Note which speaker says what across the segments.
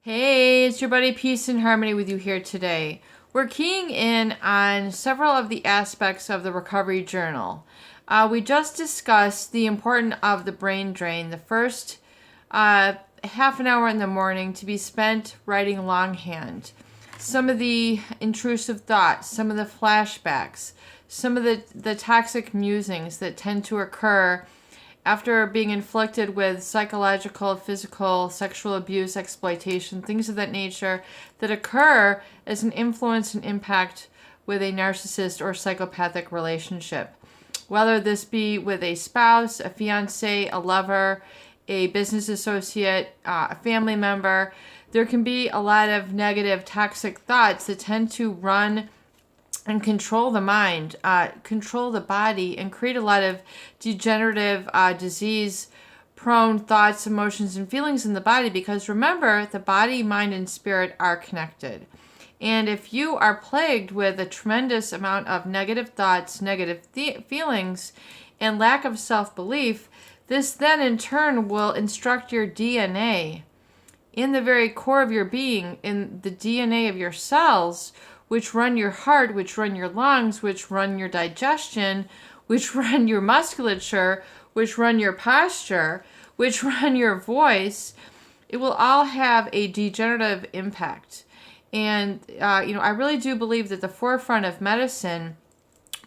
Speaker 1: Hey, it's your buddy Peace and Harmony with you here today. We're keying in on several of the aspects of the recovery journal. We just discussed the importance of the brain drain, the first half an hour in the morning to be spent writing longhand. Some of the intrusive thoughts, some of the flashbacks, some of the toxic musings that tend to occur after being inflicted with psychological, physical, sexual abuse, exploitation, things of that nature that occur as an influence and impact with a narcissist or psychopathic relationship. Whether this be with a spouse, a fiance, a lover, a business associate, a family member, there can be a lot of negative, toxic thoughts that tend to run and control the mind, control the body, and create a lot of degenerative, disease-prone thoughts, emotions, and feelings in the body. Because remember, the body, mind, and spirit are connected. And if you are plagued with a tremendous amount of negative thoughts, negative feelings, and lack of self-belief, this then in turn will instruct your DNA in the very core of your being, in the DNA of your cells, which run your heart, which run your lungs, which run your digestion, which run your musculature, which run your posture, which run your voice. It will all have a degenerative impact. And, I really do believe that the forefront of medicine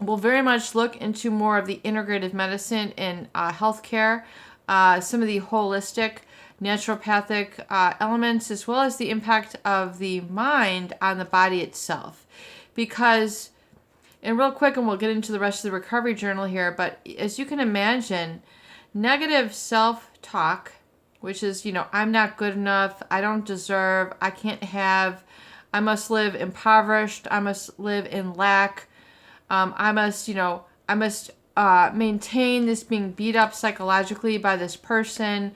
Speaker 1: will very much look into more of the integrative medicine in healthcare, some of the holistic naturopathic elements, as well as the impact of the mind on the body itself. Because, and real quick, and we'll get into the rest of the recovery journal here, but as you can imagine, negative self-talk, which is, I'm not good enough, I don't deserve, I can't have, I must live impoverished, I must live in lack, I must maintain this being beat up psychologically by this person,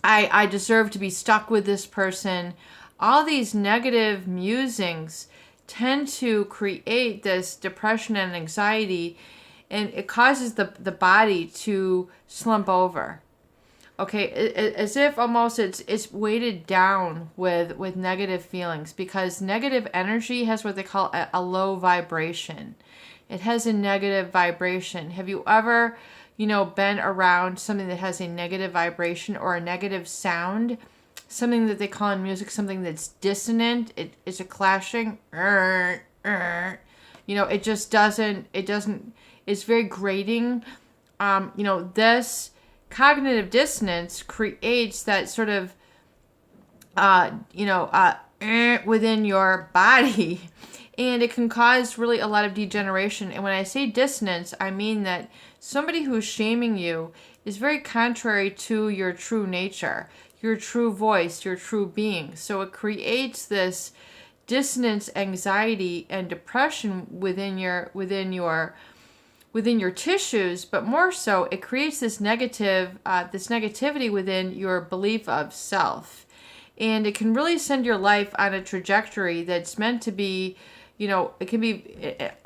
Speaker 1: I deserve to be stuck with this person. All these negative musings tend to create this depression and anxiety, and it causes the body to slump over. Okay, as if almost it's weighted down with negative feelings, because negative energy has what they call a low vibration. It has a negative vibration. Have you ever been around something that has a negative vibration or a negative sound, something that they call in music something that's dissonant? It's a clashing, it just doesn't, it's very grating. This cognitive dissonance creates that sort of, within your body, and it can cause really a lot of degeneration. And when I say dissonance, I mean that somebody who's shaming you is very contrary to your true nature, your true voice, your true being. So it creates this dissonance, anxiety, and depression within your tissues. But more so, it creates this negativity within your belief of self, and it can really send your life on a trajectory that's meant to be. It can be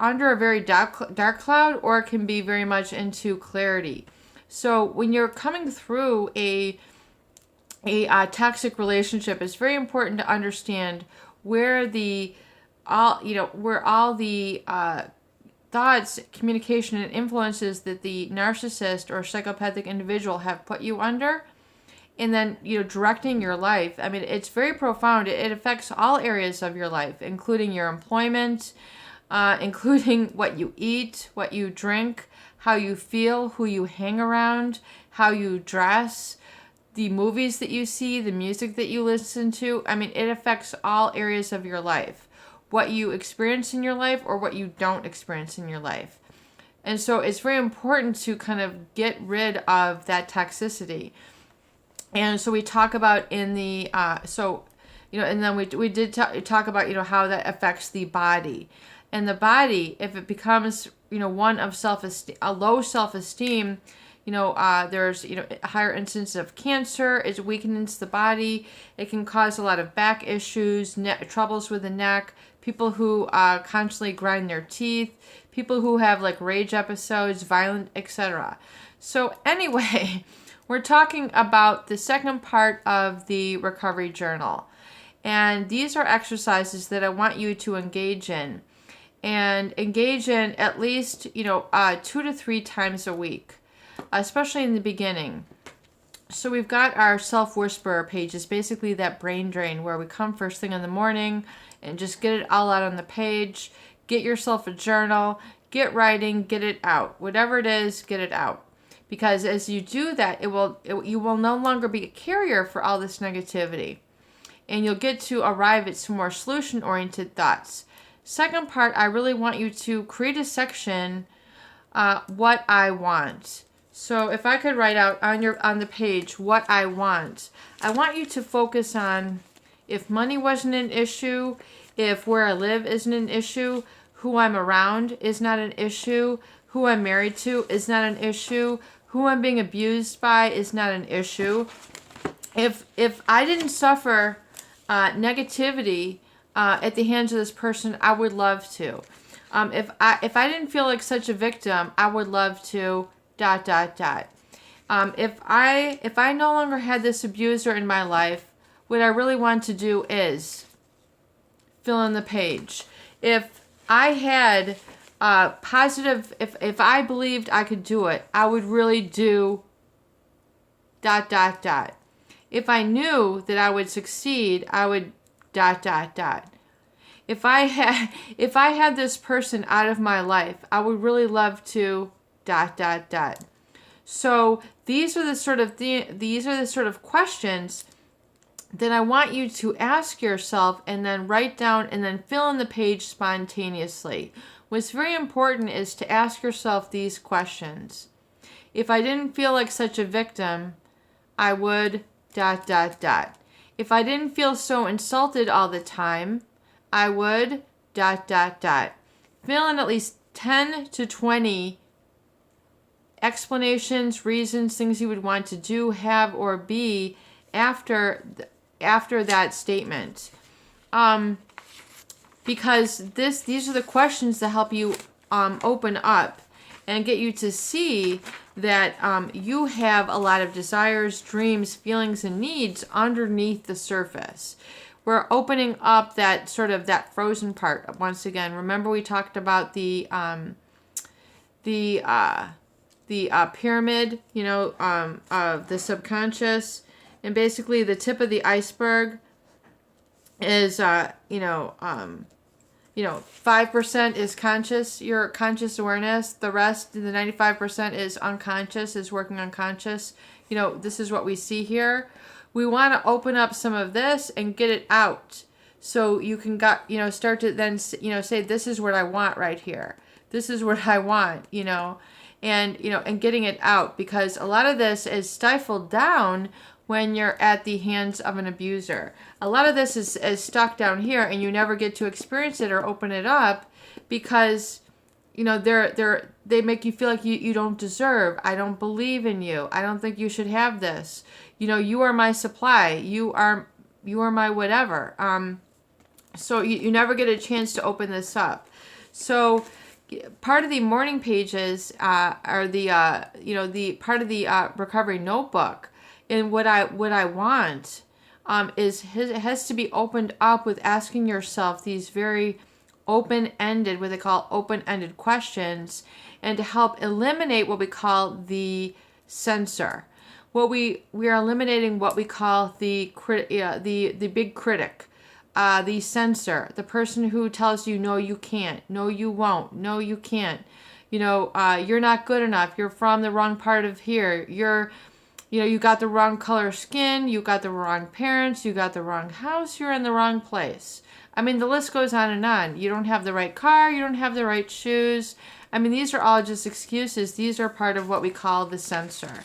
Speaker 1: under a very dark cloud, or it can be very much into clarity. So when you're coming through a toxic relationship, it's very important to understand where all the thoughts, communication, and influences that the narcissist or psychopathic individual have put you under. And then, directing your life. I mean, it's very profound. It affects all areas of your life, including your employment, including what you eat, what you drink, how you feel, who you hang around, how you dress, the movies that you see, the music that you listen to. I mean, it affects all areas of your life. What you experience in your life or what you don't experience in your life. And so it's very important to kind of get rid of that toxicity. And so we talk about in the, and then we did talk about, how that affects the body. And the body, if it becomes, one of self-esteem, a low self-esteem, there's, a higher incidence of cancer. It weakens the body. It can cause a lot of back issues, troubles with the neck, people who constantly grind their teeth, people who have like rage episodes, violent, etc. So anyway, We're talking about the second part of the recovery journal. And these are exercises that I want you to engage in. And engage in at least, 2 to 3 times a week, especially in the beginning. So we've got our self-whisperer pages, basically that brain drain where we come first thing in the morning and just get it all out on the page. Get yourself a journal, get writing, get it out. Whatever it is, get it out. Because as you do that, you will no longer be a carrier for all this negativity. And you'll get to arrive at some more solution-oriented thoughts. Second part, I really want you to create a section, what I want. So if I could write out on the page what I want you to focus on if money wasn't an issue, if where I live isn't an issue, who I'm around is not an issue, who I'm married to is not an issue, who I'm being abused by is not an issue. If I didn't suffer negativity at the hands of this person, I would love to. If I didn't feel like such a victim, I would love to ... If I no longer had this abuser in my life, what I really want to do is fill in the page. If I had positive, if I believed I could do it, I would really do ... If I knew that I would succeed, I would ... If I had this person out of my life, I would really love to ... So these are the sort of questions that I want you to ask yourself and then write down and then fill in the page spontaneously. What's very important is to ask yourself these questions. If I didn't feel like such a victim, I would ... If I didn't feel so insulted all the time, I would ... Fill in at least 10 to 20 explanations, reasons, things you would want to do, have, or be after that statement. Because these are the questions that help you open up and get you to see that you have a lot of desires, dreams, feelings, and needs underneath the surface. We're opening up that frozen part once again. Remember we talked about the pyramid, of the subconscious, and basically the tip of the iceberg is 5% is conscious, your conscious awareness. The rest, the 95% is unconscious, is working unconscious. This is what we see here. We want to open up some of this and get it out. So you can start to then, say, this is what I want right here. This is what I want, and getting it out, because a lot of this is stifled down when you're at the hands of an abuser. A lot of this is stuck down here, and you never get to experience it or open it up because, they make you feel like you don't deserve. I don't believe in you. I don't think you should have this. You are my supply. You are my whatever. So you never get a chance to open this up. So part of the morning pages are the part of the recovery notebook. And what I want it has to be opened up with asking yourself these very open-ended, what they call open-ended questions, and to help eliminate what we call the censor. We are eliminating what we call the big critic, the censor, the person who tells you no, you can't, no, you won't, no, you can't, you're not good enough, you're from the wrong part of here, you got the wrong color skin, you got the wrong parents, you got the wrong house, you're in the wrong place. I mean, the list goes on and on. You don't have the right car, you don't have the right shoes. I mean, these are all just excuses. These are part of what we call the censor.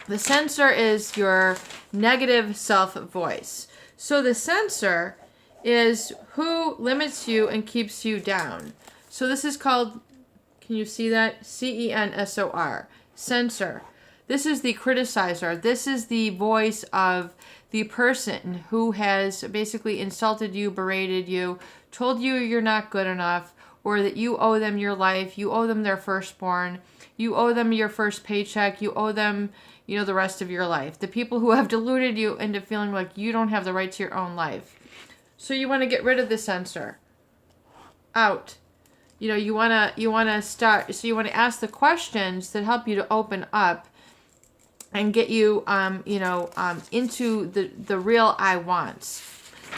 Speaker 1: The censor is your negative self-voice. So the censor is who limits you and keeps you down. So this is called, can you see that? CENSOR, censor. This is the criticizer. This is the voice of the person who has basically insulted you, berated you, told you you're not good enough, or that you owe them your life, you owe them their firstborn, You owe them your first paycheck. You owe them, the rest of your life. The people who have deluded you into feeling like you don't have the right to your own life. So you want to get rid of the censor. Out. You want to start, so you want to ask the questions that help you to open up and get you, into the real I wants.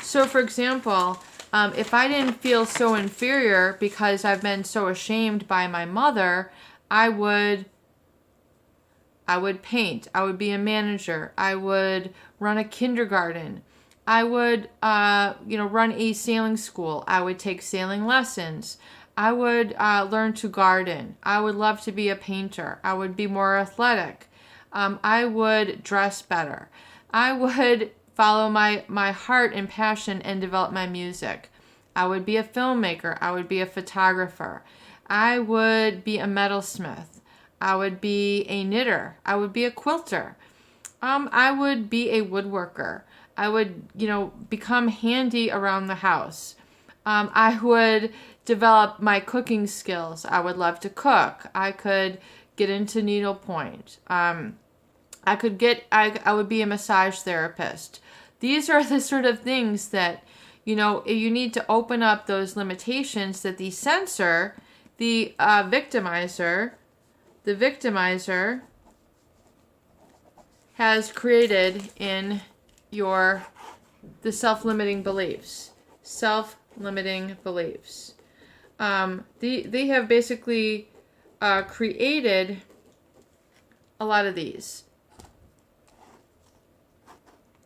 Speaker 1: So, for example, if I didn't feel so inferior because I've been so ashamed by my mother, I would paint. I would be a manager. I would run a kindergarten. I would, run a sailing school. I would take sailing lessons. I would learn to garden. I would love to be a painter. I would be more athletic. I would dress better. I would follow my heart and passion and develop my music. I would be a filmmaker. I would be a photographer. I would be a metalsmith. I would be a knitter. I would be a quilter. I would be a woodworker. I would, become handy around the house. I would develop my cooking skills. I would love to cook. I could get into needlepoint. I would be a massage therapist. These are the sort of things that, you need to open up those limitations that the censor, the victimizer has created in the self-limiting beliefs. Self-limiting beliefs. They have basically created a lot of these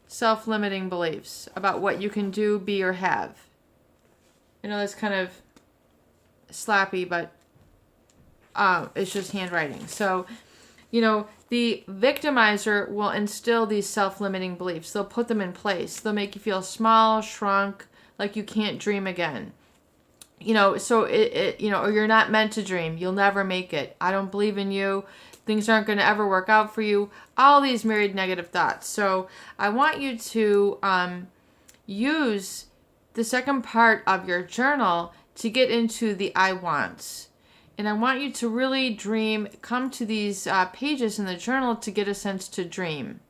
Speaker 1: self-limiting beliefs about what you can do, be, or have. I know that's kind of slappy, but it's just handwriting. So, the victimizer will instill these self-limiting beliefs. They'll put them in place. They'll make you feel small, shrunk, like you can't dream again. So or you're not meant to dream. You'll never make it. I don't believe in you. Things aren't going to ever work out for you. All these myriad negative thoughts. So I want you to use the second part of your journal to get into the I wants. And I want you to really come to these pages in the journal to get a sense to dream.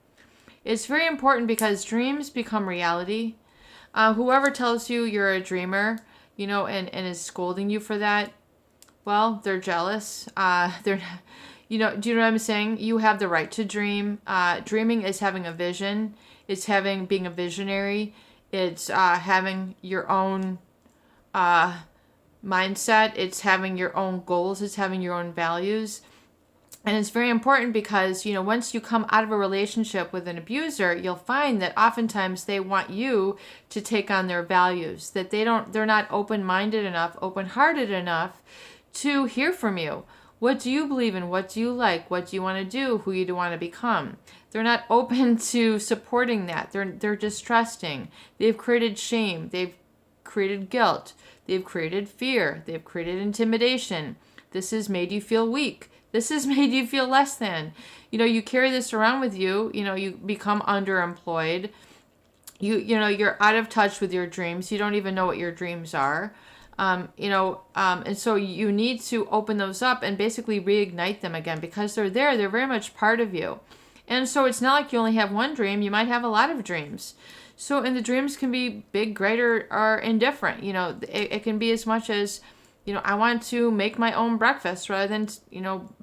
Speaker 1: It's very important because dreams become reality. Whoever tells you you're a dreamer, and is scolding you for that, well, they're jealous. Do you know what I'm saying? You have the right to dream. Dreaming is having a vision. It's being a visionary. It's having your own mindset. It's having your own goals. It's having your own values. And it's very important because, once you come out of a relationship with an abuser, you'll find that oftentimes they want you to take on their values, that they're not open-minded enough, open-hearted enough to hear from you. What do you believe in? What do you like? What do you want to do? Who you do want to become? They're not open to supporting that. They're distrusting. They've created shame. They've created guilt. They've created fear. They've created intimidation. This has made you feel weak. This has made you feel less than. You carry this around with you. You become underemployed. You're out of touch with your dreams. You don't even know what your dreams are. And so you need to open those up and basically reignite them again because they're there. They're very much part of you. And so it's not like you only have one dream. You might have a lot of dreams. So, and the dreams can be big, great, or indifferent. It can be as much as, I want to make my own breakfast rather than,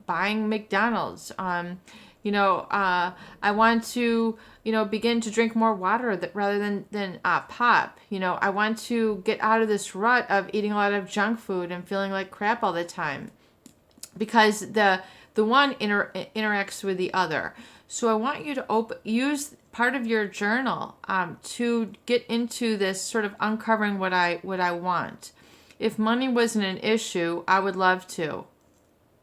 Speaker 1: buying McDonald's. I want to, begin to drink more water rather than pop. I want to get out of this rut of eating a lot of junk food and feeling like crap all the time, because the one interacts with the other. So I want you to use part of your journal to get into this sort of uncovering what I want. If money wasn't an issue, I would love to. ...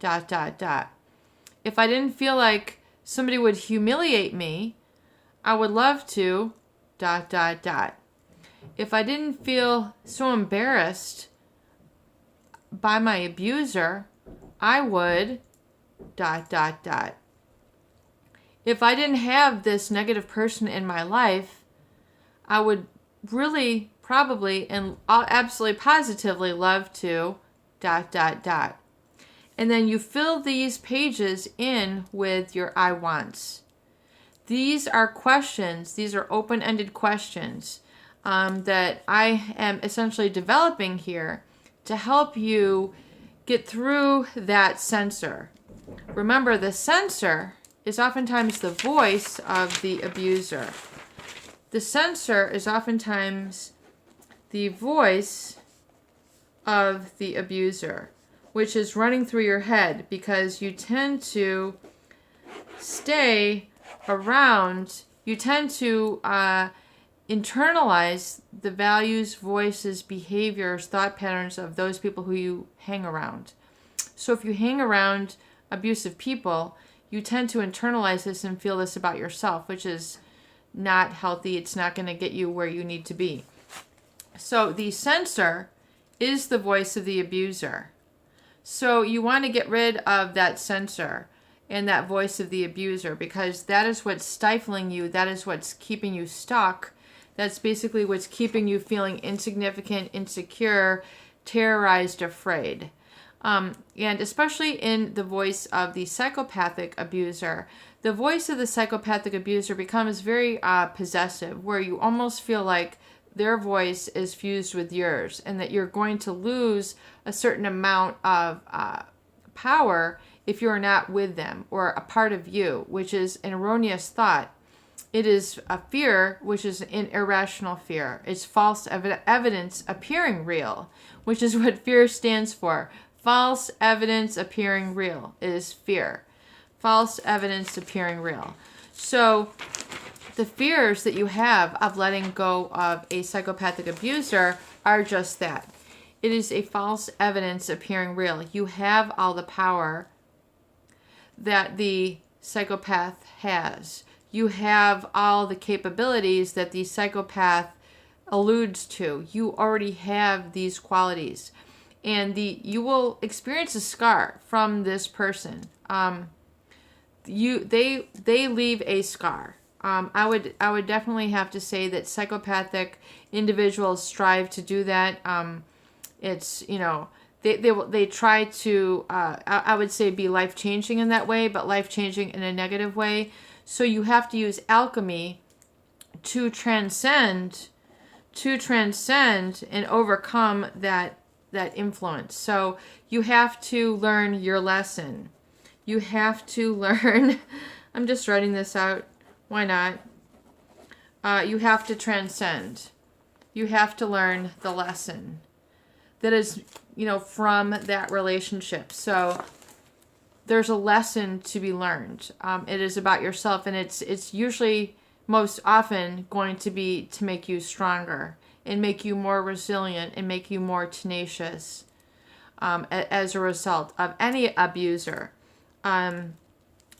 Speaker 1: If I didn't feel like somebody would humiliate me, I would love to ... If I didn't feel so embarrassed by my abuser, I would ... If I didn't have this negative person in my life, I would really, probably, and absolutely positively love to ... And then you fill these pages in with your I wants. These are questions, these are open-ended questions that I am essentially developing here to help you get through that censor. Remember, the censor is oftentimes the voice of the abuser. The censor is oftentimes the voice of the abuser, which is running through your head because you tend to stay around, you tend to internalize the values, voices, behaviors, thought patterns of those people who you hang around. So if you hang around abusive people, you tend to internalize this and feel this about yourself, which is not healthy. It's not going to get you where you need to be. So the censor is the voice of the abuser. So you want to get rid of that censor and that voice of the abuser, because that is what's stifling you. That is what's keeping you stuck. That's basically what's keeping you feeling insignificant, insecure, terrorized, afraid. And especially in the voice of the psychopathic abuser, the voice of the psychopathic abuser becomes very possessive, where you almost feel like their voice is fused with yours and that you're going to lose a certain amount of power if you're not with them or a part of you, which is an erroneous thought. It is a fear, which is an irrational fear. It's false evidence appearing real, which is what fear stands for. False evidence appearing real is fear. False evidence appearing real. So the fears that you have of letting go of a psychopathic abuser are just that. It is a false evidence appearing real. You have all the power that the psychopath has. You have all the capabilities that the psychopath alludes to. You already have these qualities. And you will experience a scar from this person. They leave a scar. I would definitely have to say that psychopathic individuals strive to do that. It's, they try to I would say be life-changing in that way, but life-changing in a negative way. So you have to use alchemy to transcend and overcome that influence. So you have to learn your lesson. You have to learn, I'm just writing this out. Why not? You have to transcend. You have to learn the lesson that is, from that relationship. So there's a lesson to be learned. It is about yourself, and it's usually most often going to be to make you stronger and make you more resilient and make you more tenacious as a result of any abuser.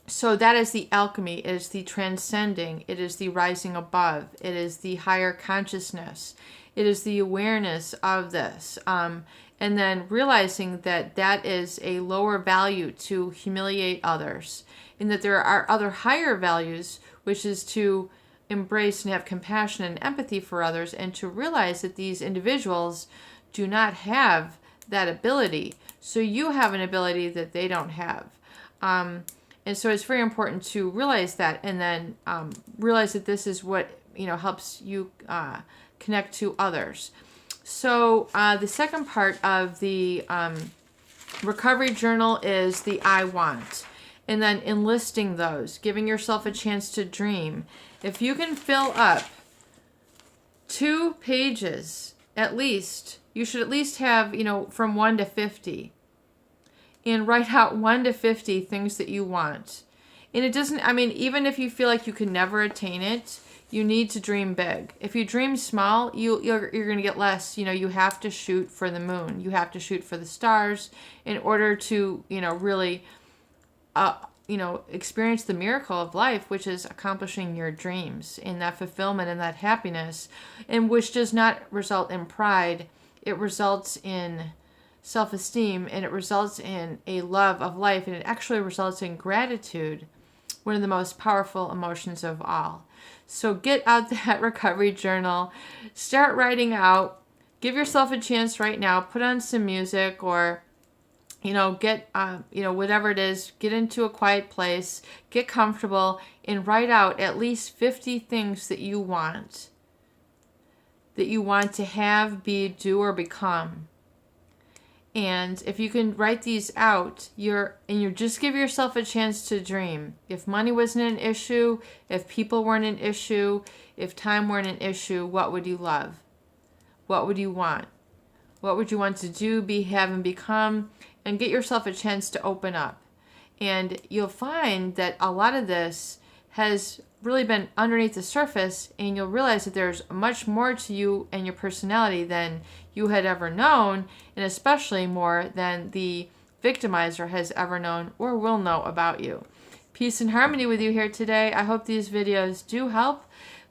Speaker 1: So that is the alchemy. It is the transcending. It is the rising above. It is the higher consciousness. It is the awareness of this. And then realizing that that is a lower value to humiliate others, and that there are other higher values, which is to embrace and have compassion and empathy for others, and to realize that these individuals do not have that ability. So you have an ability that they don't have. And so it's very important to realize that, and then realize that this is what helps you connect to others. So the second part of the recovery journal is the I want, and then enlisting those, giving yourself a chance to dream. If you can fill up 2 pages at least, you should at least have from 1 to 50. And write out 1 to 50 things that you want. And it doesn't, even if you feel like you can never attain it, you need to dream big. If you dream small, you're going to get less. You have to shoot for the moon. You have to shoot for the stars in order to, really, experience the miracle of life, which is accomplishing your dreams and that fulfillment and that happiness, and which does not result in pride. It results in self-esteem, and it results in a love of life, and it actually results in gratitude, one of the most powerful emotions of all. So get out that recovery journal, start writing out, give yourself a chance right now, put on some music, or get, whatever it is, get into a quiet place, get comfortable, and write out at least 50 things that you want to have, be, do, or become. And if you can write these out, you just give yourself a chance to dream. If money wasn't an issue, if people weren't an issue, if time weren't an issue, what would you love? What would you want? What would you want to do, be, have, and become? And get yourself a chance to open up. And you'll find that a lot of this has really been underneath the surface, and you'll realize that there's much more to you and your personality than you had ever known, and especially more than the victimizer has ever known or will know about you. Peace and harmony with you here today. I hope these videos do help.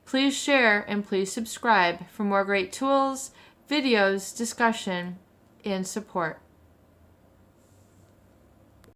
Speaker 1: Please share and please subscribe for more great tools, videos, discussion, and support.